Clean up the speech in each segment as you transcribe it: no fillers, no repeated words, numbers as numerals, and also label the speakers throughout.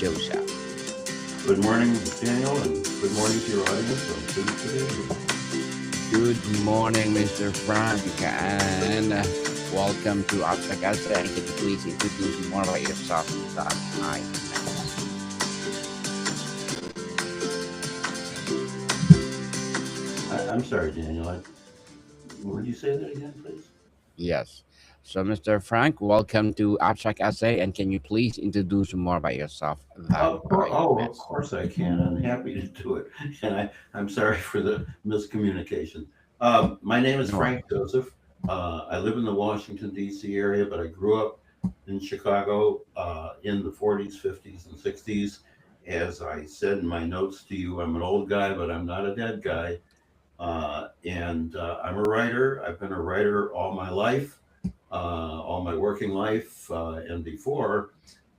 Speaker 1: Joseph.
Speaker 2: Good morning, Daniel, and good morning to your audience. I'm pleased to be here.
Speaker 1: Good morning, Mr. Frank, and welcome to Abstract Essay. And could you please introduce more about yourself that I missed?
Speaker 2: I'm sorry, Daniel. Would you say that again, please?
Speaker 1: Yes. So, Mr. Frank, welcome to Abstract Essay, and can you please introduce more about yourself that I
Speaker 2: Of
Speaker 1: missed?
Speaker 2: course I can. I'm happy to do it. And I'm sorry for the miscommunication. My name is
Speaker 1: No
Speaker 2: Frank
Speaker 1: worries.
Speaker 2: Joseph. I live in the Washington, D.C. area, but I grew up in Chicago in the 40s, 50s, and 60s. As I said in my notes to you, I'm an old guy, but I'm not a dead guy. And I'm a writer. I've been a writer all my life, all my working life, and before.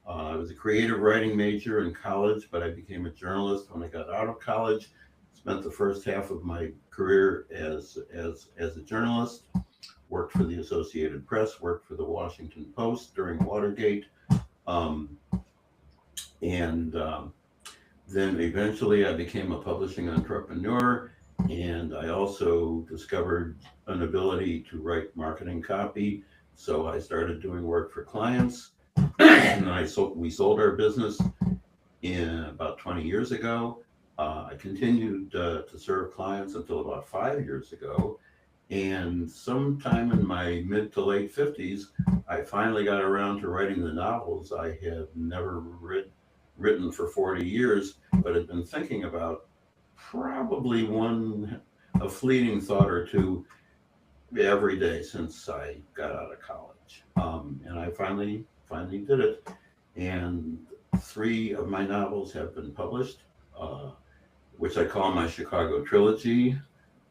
Speaker 2: I was a creative writing major in college, but I became a journalist when I got out of college. Spent the first half of my career as a journalist. Worked for the Associated Press. Worked for the Washington Post during Watergate, um, and then eventually I became a publishing entrepreneur, and I also discovered an ability to write marketing copy. So I started doing work for clients, and we sold our business in about 20 years ago. I continued to serve clients until about 5 years ago. And sometime in my mid to late 50s, I finally got around to writing the novels I had never written for 40 years, but had been thinking about probably a fleeting thought or two every day since I got out of college. And I finally did it. And three of my novels have been published, uh, which I call my Chicago trilogy.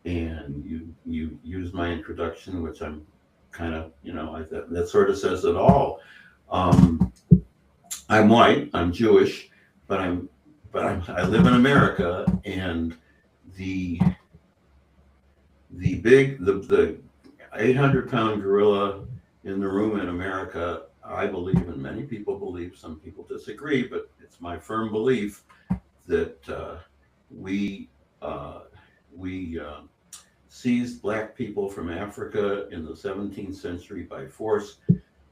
Speaker 2: And you use my introduction, which I'm kind of that sort of says it all. Um, I'm white, I'm Jewish, but I live in America, and the the 800-pound gorilla in the room in America, I believe, and many people believe, some people disagree, but it's my firm belief that we uh, we seized black people from Africa in the 17th century by force,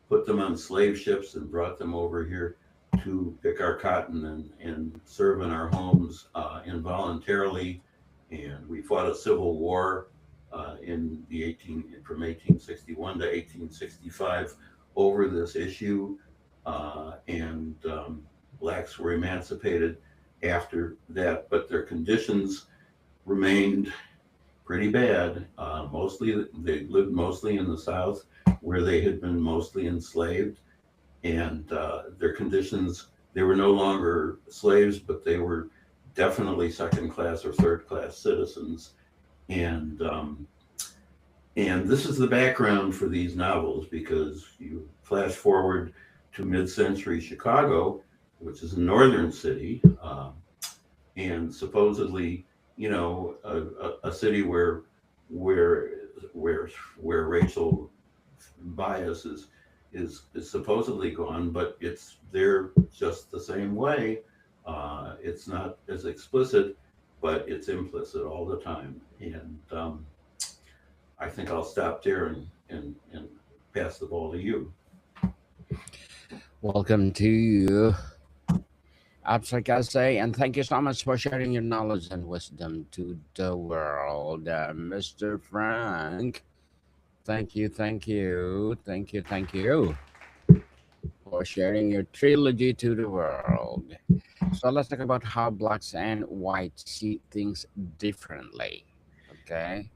Speaker 2: put them on slave ships, and brought them over here to pick our cotton and serve in our homes involuntarily. And we fought a civil war from 1861 to 1865 over this issue. And blacks were emancipated after that, but their conditions remained pretty bad. Mostly, they lived mostly in the South, where they had been mostly enslaved, and their conditions, they were no longer slaves, but they were definitely second class or third class citizens. And um, and this is the background for these novels, because you flash forward to mid-century Chicago, which is a northern city, and supposedly, a city where where where racial bias is supposedly gone, but it's there just the same way. It's not as explicit, but it's implicit all the time. And I think I'll stop there and pass the ball to you.
Speaker 1: Welcome to you, Abstract Essay, and thank you so much for sharing your knowledge and wisdom to the world, Mr. Frank. Thank you for sharing your trilogy to the world. So let's talk about how blacks and whites see things differently. Okay.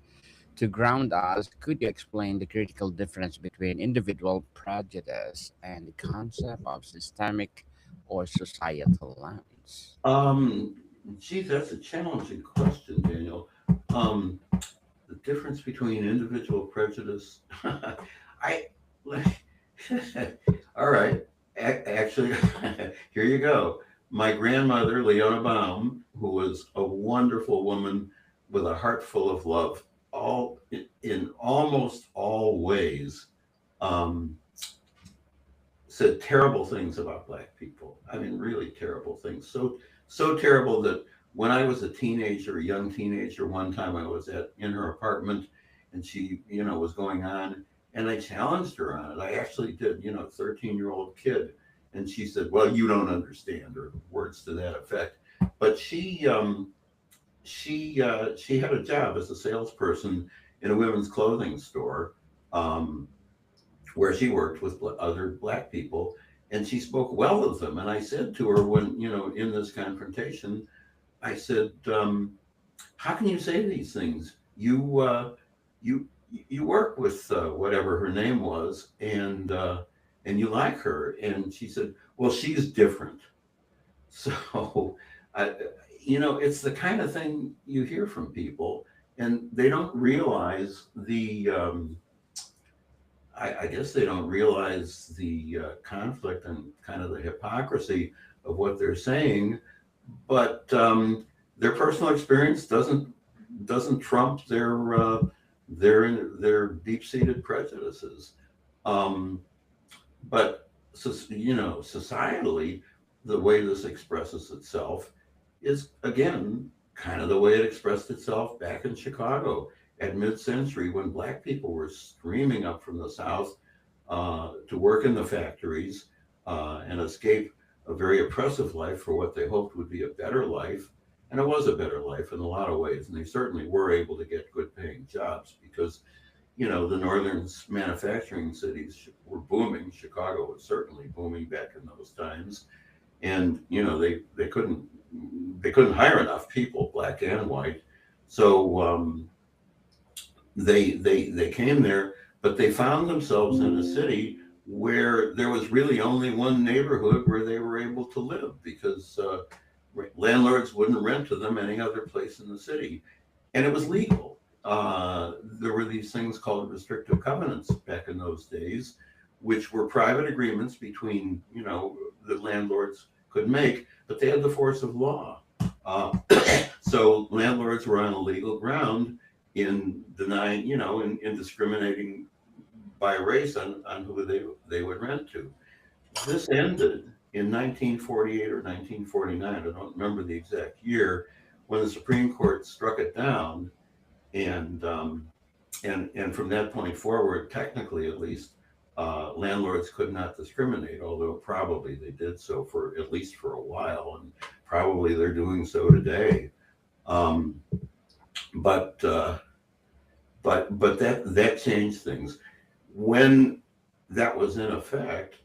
Speaker 1: To ground us, could you explain the critical difference between individual prejudice and the concept of systemic or societal lens?
Speaker 2: Um, Geez, that's a challenging question, Daniel. Um, the difference between individual prejudice, I, all right. Actually, here you go. My grandmother, Leona Baum, who was a wonderful woman with a heart full of love, all in almost all ways, um, said terrible things about black people. I mean, really terrible things. So terrible that when I was a teenager, a young teenager, one time I was in her apartment, and she, was going on, and I challenged her on it. I actually did, 13-year-old kid, and she said, "Well, you don't understand," or words to that effect. But she had a job as a salesperson in a women's clothing store. Um, where she worked with other black people, and she spoke well of them. And I said to her, when, in this confrontation, I said, "How can you say these things? You work with whatever her name was, and you like her." And she said, "Well, she's different." So, I, it's the kind of thing you hear from people, and they don't realize I guess they don't realize the conflict and kind of the hypocrisy of what they're saying, but their personal experience doesn't trump their deep seated prejudices. Um, but societally, the way this expresses itself is again kind of the way it expressed itself back in Chicago at mid-century when black people were streaming up from the south to work in the factories and escape a very oppressive life for what they hoped would be a better life. And it was a better life in a lot of ways, and they certainly were able to get good paying jobs because the northern manufacturing cities were booming. Chicago was certainly booming back in those times, and they couldn't hire enough people, black and white. So they came there, but they found themselves in a city where there was really only one neighborhood where they were able to live because landlords wouldn't rent to them any other place in the city, and it was legal. There were these things called restrictive covenants back in those days, which were private agreements between the landlords could make, but they had the force of law. Uh, so landlords were on a legal ground in denying, in discriminating by race on who they would rent to. This ended in 1948 or 1949. I don't remember the exact year when the Supreme Court struck it down, and from that point forward, technically at least, landlords could not discriminate, although probably they did so for at least for a while, and probably they're doing so today. Um, but that changed things when that was in effect.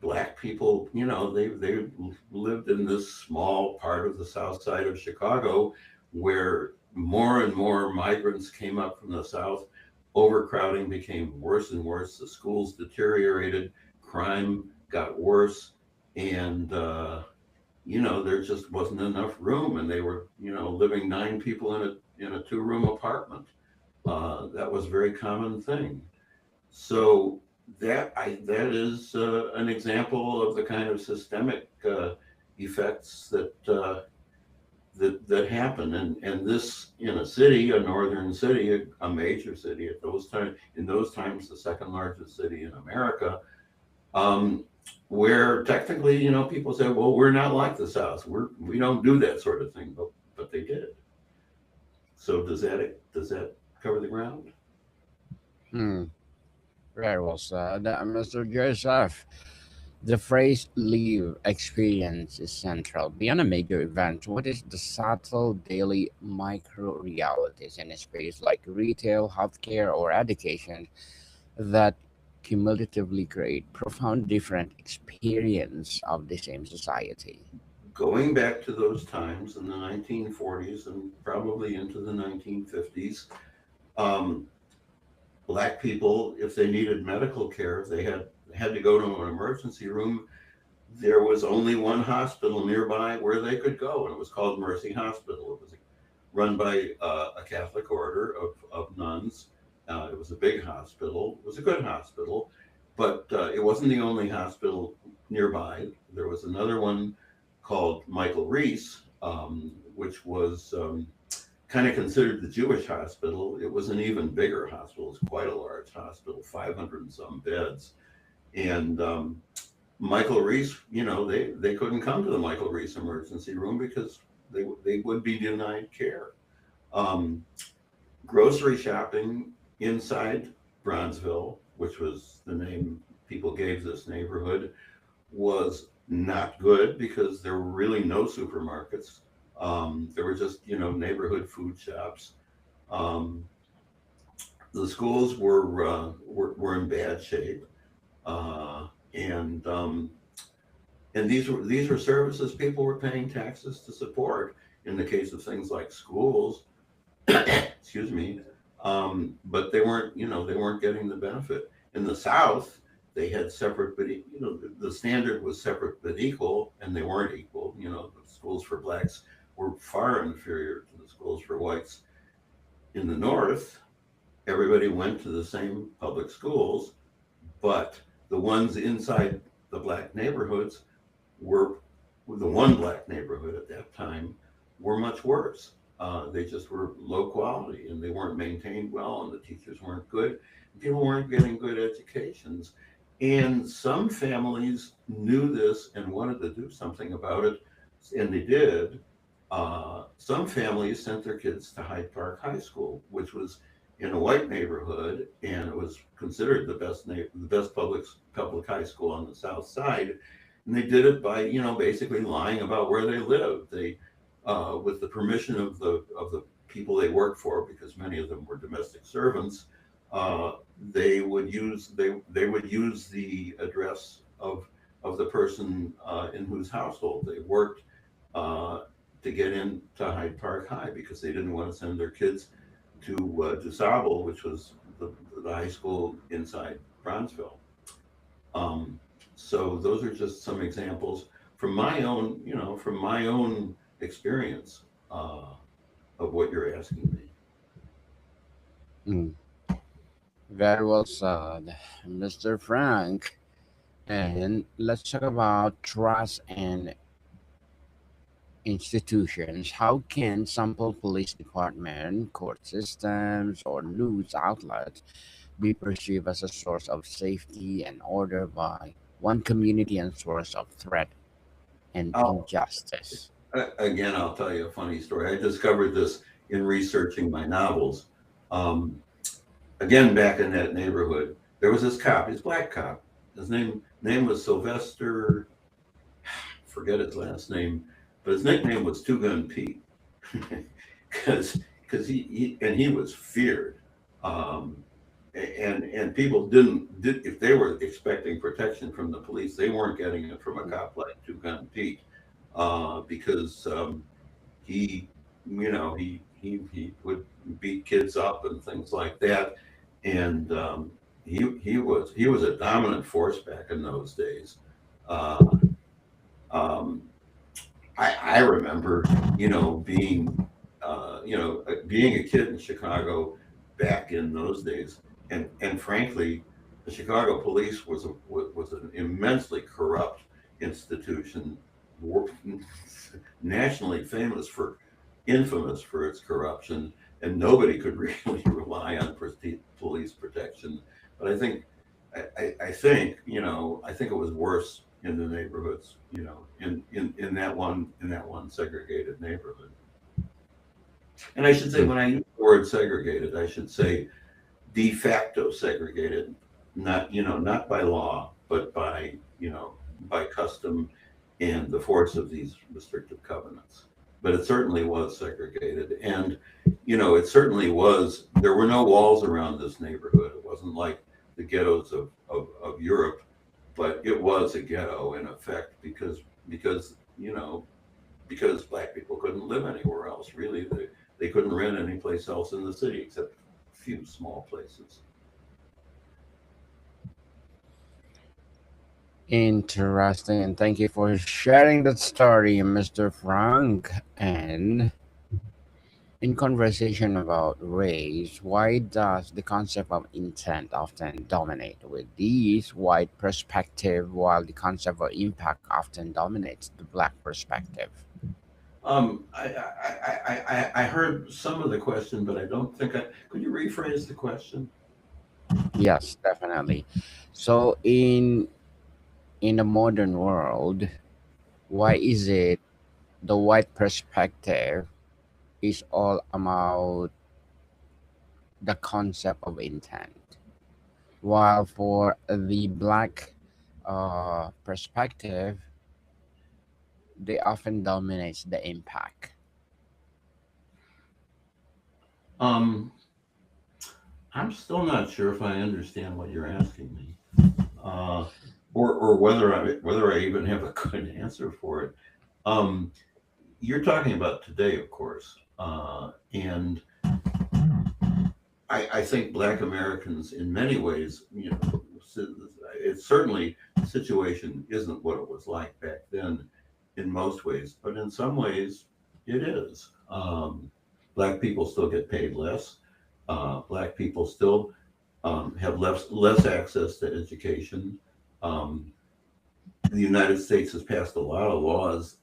Speaker 2: Black people, they lived in this small part of the south side of Chicago where more and more migrants came up from the south. Overcrowding became worse and worse. The schools deteriorated. Crime got worse. And, there just wasn't enough room. And they were, living 9 people in a 2-room apartment. That was a very common thing. So that is an example of the kind of systemic effects that happen, and this in a city, a northern city, a major city at those times, in those times, the second largest city in America, um, where technically, people say, well, we're not like the South, we don't do that sort of thing, but they did. So does that cover the ground?
Speaker 1: Hmm. Very well said, Mr. Joseph. The phrase "live experience" is central. Beyond a major event, what is the subtle daily micro realities in a space like retail, healthcare, or education that cumulatively create profound different experience of the same society?
Speaker 2: Going back to those times in the 1940s and probably into the 1950s, um, black people, if they needed medical care, they had to go to an emergency room. There was only one hospital nearby where they could go, and it was called Mercy Hospital. It was run by a Catholic order of nuns. It was a big hospital. It was a good hospital, but it wasn't the only hospital nearby. There was another one called Michael Reese, which was kind of considered the Jewish hospital. It was an even bigger hospital. It was quite a large hospital, 500 and some beds. And Michael Reese, they couldn't come to the Michael Reese emergency room because they would be denied care. Um, Grocery shopping inside Bronzeville, which was the name people gave this neighborhood, was not good because there were really no supermarkets. There were just neighborhood food shops. Um, the schools were in bad shape, uh, and these were services people were paying taxes to support. In the case of things like schools, excuse me, but they weren't getting the benefit. In the South, they had separate, but the standard was separate but equal, and they weren't equal. The schools for blacks were far inferior to the schools for whites. In the North, everybody went to the same public schools, but the ones inside the black neighborhoods were the one black neighborhood at that time were much worse. They just were low quality and they weren't maintained well, and the teachers weren't good. People weren't getting good educations. And some families knew this and wanted to do something about it, and they did. Some families sent their kids to Hyde Park High School, which was in a white neighborhood, and it was considered the best public high school on the South Side. And they did it by basically lying about where they lived. They with the permission of the people they worked for, because many of them were domestic servants, they would use the address of the person in whose household they worked, to get into Hyde Park High, because they didn't want to send their kids to DuSable, which was the high school inside Bronzeville. Um, so those are just some examples from my own experience, of what you're asking me.
Speaker 1: Mm, very well said, Mr. Frank. And let's talk about trust and institutions. How can sample police department, court systems, or news outlets be perceived as a source of safety and order by one community and source of threat and
Speaker 2: I'll,
Speaker 1: injustice?
Speaker 2: Again, I'll tell you a funny story. I discovered this in researching my novels. Um, Again, back in that neighborhood, there was this cop. He's a black cop. His name was Sylvester. Forget his last name, but his nickname was Two Gun Pete, because he was feared. Um, and people did if they were expecting protection from the police, they weren't getting it from a cop like Two Gun Pete, because he he would beat kids up and things like that, and he was a dominant force back in those days. Uh, um, I remember, being a kid in Chicago back in those days, and frankly, the Chicago police was an immensely corrupt institution, wor- nationally infamous for its corruption, and nobody could really rely on police protection. But I think it was worse in the neighborhoods, in that one segregated neighborhood. And I should say,
Speaker 1: Mm,
Speaker 2: when I use the word segregated, I should say de facto segregated, not by law, but by custom and the force of these restrictive covenants. But it certainly was segregated, and it certainly was. There were no walls around this neighborhood. It wasn't like the ghettos of Europe, but it was a ghetto in effect, because because black people couldn't live anywhere else. Really, they couldn't rent any place else in the city except a few small places.
Speaker 1: interesting, and thank you for sharing that story, Mr. Frank. And in conversation about race, why does the concept of intent often dominate with these white perspective while the concept of impact often dominates the black perspective?
Speaker 2: I heard some of the question, but I don't think I could. You rephrase the question?
Speaker 1: Yes, definitely. So in in the modern world, why is it the white perspective is all about the concept of intent, while for the black perspective, they often dominates the impact.
Speaker 2: Um, I'm still not sure if I understand what you're asking me, uh, or whether I even have a good answer for it. Um, you're talking about today, of course, and I think Black Americans, in many ways, it's certainly the situation isn't what it was like back then, in most ways, but in some ways, it is. Black people still get paid less. Black people still have less access to education. Um, the United States has passed a lot of laws,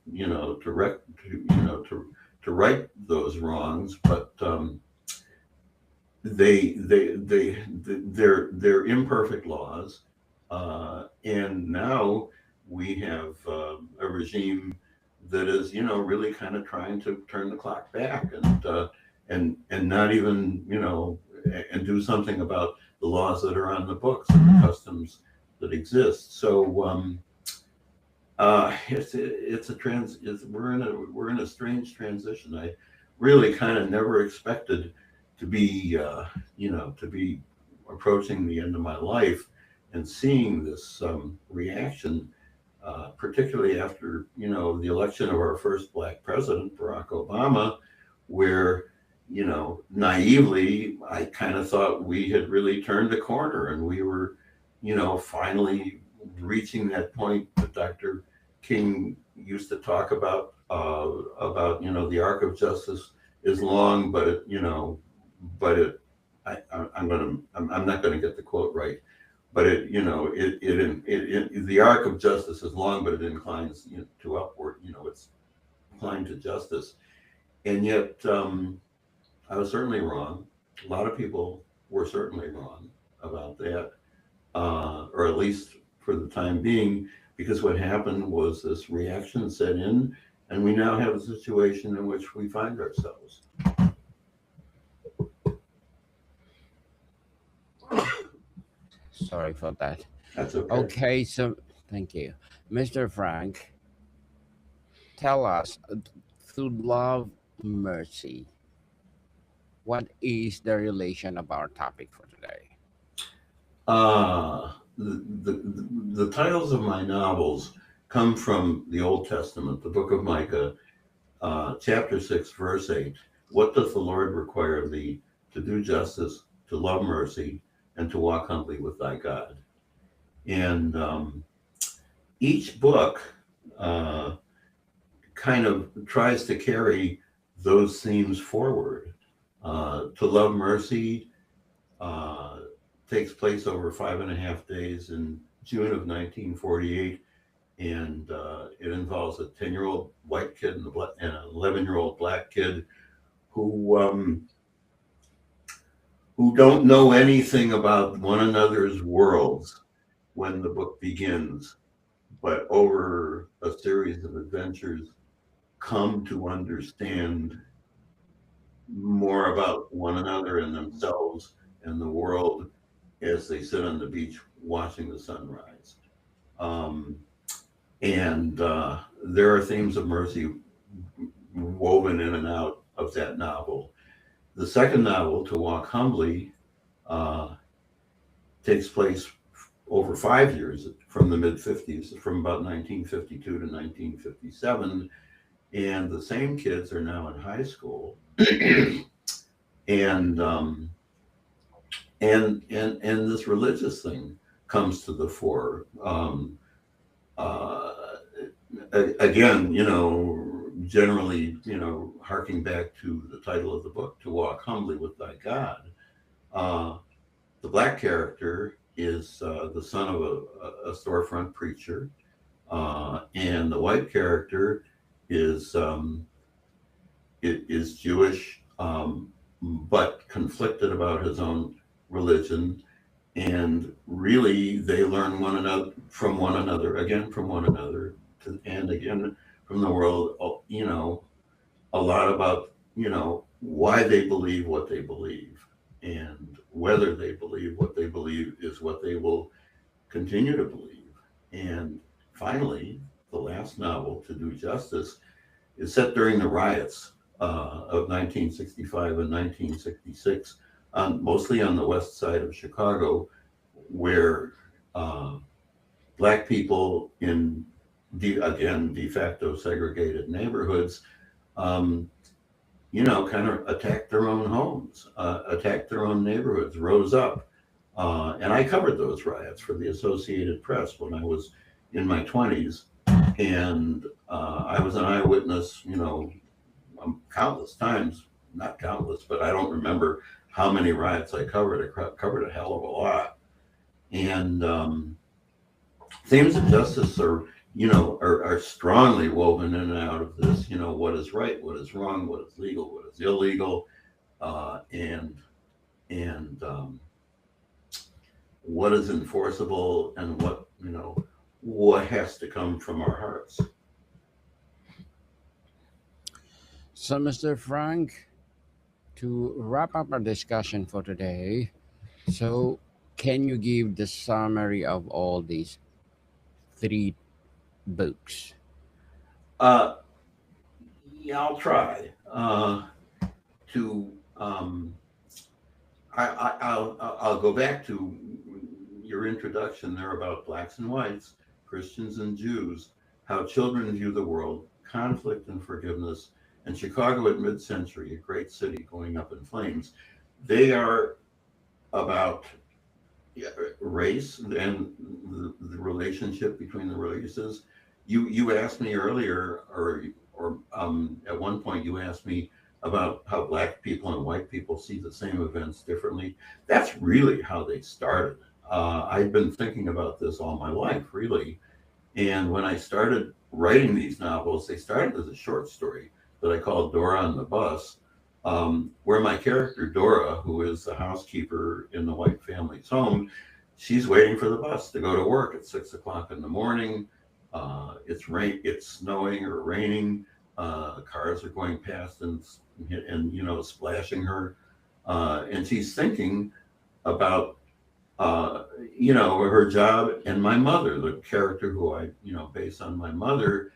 Speaker 2: to right those wrongs, but they're imperfect laws, and now we have a regime that is, really kind of trying to turn the clock back and not even, and do something about the laws that are on the books and the customs that exist. So we're in a strange transition. I really kind of never expected to be to be approaching the end of my life and seeing this reaction, particularly after the election of our first black president, Barack Obama, where naively I kind of thought we had really turned a corner and we were finally reaching that point that Dr. King used to talk about the arc of justice is long, but but it I'm not gonna get the quote right, but the arc of justice is long, but it inclines to upward. It's inclined to justice, and yet I was certainly wrong. A lot of people were certainly wrong about that, or at least for the time being, because what happened was this reaction set in, and we now have a situation in which we find ourselves.
Speaker 1: Sorry for that.
Speaker 2: That's okay.
Speaker 1: Okay, so thank you. Mr. Frank, tell us through love, mercy, what is the relation of our topic for today?
Speaker 2: The titles of my novels come from the Old Testament, the book of Micah, chapter 6, verse 8. What doth the Lord require of thee? To do justice, to love mercy, and to walk humbly with thy God. And each book uh, kind of tries to carry those themes forward. To love mercy uh, takes place over 5.5 days in June of 1948, and it involves a 10-year-old white kid and an 11-year-old black kid who don't know anything about one another's worlds when the book begins, but over a series of adventures come to understand more about one another and themselves and the world as they sit on the beach watching the sunrise. Um, and there are themes of mercy woven in and out of that novel. The second novel, To Walk Humbly, uh, takes place over 5 years, from the mid 50s, from about 1952 to 1957. And the same kids are now in high school. and and this religious thing comes to the fore. Uh, Again, generally, harking back to the title of the book, To Walk Humbly with Thy God. Uh, the black character is the son of a storefront preacher, and the white character is is Jewish, but conflicted about his own religion. And really, they learn one another. from one another, again from one another, and again from the world. A lot about why they believe what they believe, and whether they believe what they believe is what they will continue to believe. And finally, the last novel, to do justice, is set during the riots of 1965 and 1966, mostly on the west side of Chicago, where uh, black people in again de facto segregated neighborhoods, um, kind of attacked their own homes, attacked their own neighborhoods, rose up. And I covered those riots for the Associated Press when I was in my 20s. And I was an eyewitness, countless times, not countless, but I don't remember how many riots I covered. I covered a hell of a lot. And themes of justice are strongly woven in and out of this. What is right, what is wrong, what is legal, what is illegal, and what is enforceable, and what has to come from our hearts.
Speaker 1: So, Mr. Frank, to wrap up our discussion for today, so can you give the summary of all these three books?
Speaker 2: Uh, yeah, I'll try to. I'll go back to your introduction there about blacks and whites, Christians and Jews, how children view the world, conflict and forgiveness, and Chicago at mid-century, a great city going up in flames. They are about, yeah, race and the relationship between the races. You asked me earlier, or at one point you asked me about how black people and white people see the same events differently. That's really how they started. I've been thinking about this all my life, really. And when I started writing these novels, they started as a short story that I called Dora on the Bus, where my character Dora, who is the housekeeper in the white family's home, she's waiting for the bus to go to work at 6 o'clock in the morning. It's snowing or raining. Cars are going past and splashing her, and she's thinking about her job and my mother, the character who I base on my mother,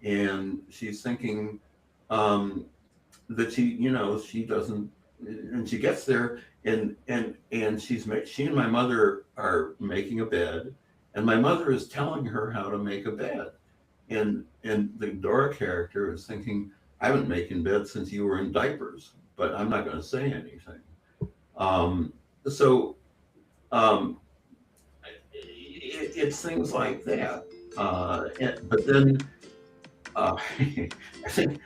Speaker 2: and she's thinking that she doesn't, and she gets there, and she and my mother are making a bed, and my mother is telling her how to make a bed, and the Dora character is thinking, I've been making beds since you were in diapers, but I'm not going to say anything. So it's things like that. But then I think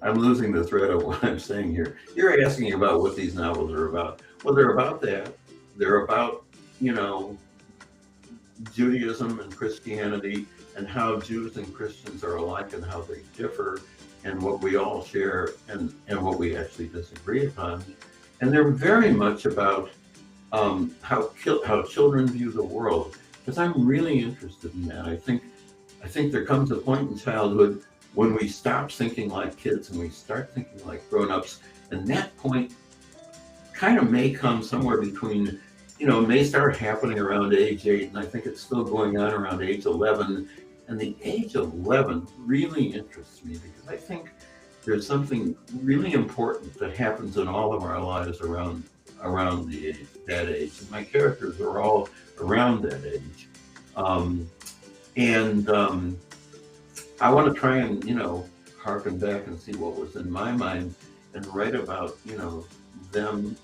Speaker 2: I'm losing the thread of what I'm saying here. You're asking about what these novels are about. Well, they're about that. They're about Judaism and Christianity, and how Jews and Christians are alike and how they differ, and what we all share, and what we actually disagree upon. And they're very much about how children view the world, because I'm really interested in that. I think there comes a point in childhood when we stop thinking like kids and we start thinking like grown-ups, and that point kind of may come somewhere between, may start happening around age 8, and I think it's still going on around age 11. And the age 11 really interests me, because I think there's something really important that happens in all of our lives around that age. And my characters are all around that age. And I want to try and, harken back and see what was in my mind and write about, them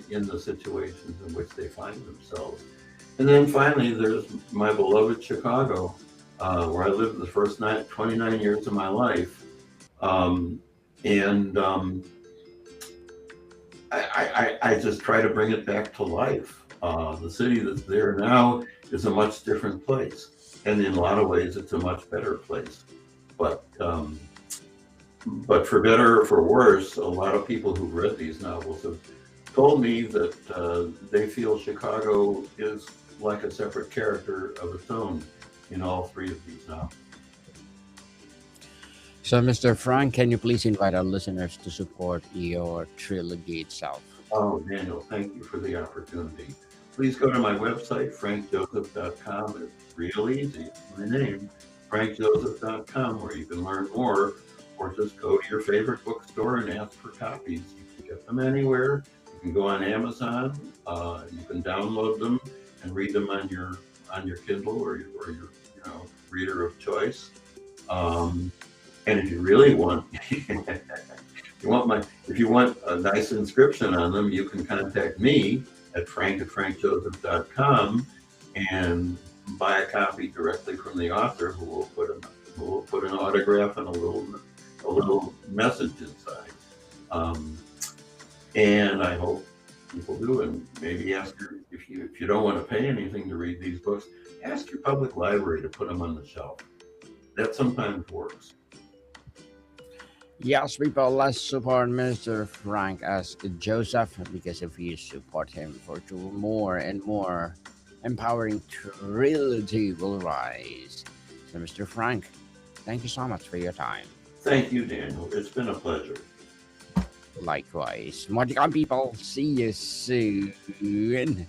Speaker 2: in the situations in which they find themselves. And then finally, there's my beloved Chicago, where I lived the first 29 years of my life. I just try to bring it back to life. The city that's there now is a much different place, and in a lot of ways, it's a much better place. But for better or for worse, a lot of people who've read these novels have told me that they feel Chicago is like a separate character of its own in all three of these novels.
Speaker 1: So, Mr. Frank, can you please invite our listeners to support your trilogy itself?
Speaker 2: Oh, Daniel, thank you for the opportunity. Please go to my website, frankjoseph.com. It's real easy. It's my name, frankjoseph.com, where you can learn more, or just go to your favorite bookstore and ask for copies. You can get them anywhere. You can go on Amazon. You can download them and read them on your Kindle or your reader of choice. And if you really want, if you want a nice inscription on them, you can contact me at frank@frankjoseph.com and buy a copy directly from the author, who will put an autograph and a little message inside. And I hope people do, and maybe ask if you don't want to pay anything to read these books, ask your public library to put them on the shelf. That sometimes works.
Speaker 1: Yes, people, let's support Mr. Frank as Joseph, because if you support him for more and more empowering trilogy will rise. So, Mr. Frank, thank you so much for your time.
Speaker 2: Thank you, Daniel. It's been a pleasure.
Speaker 1: Likewise. More to come, people. See you soon.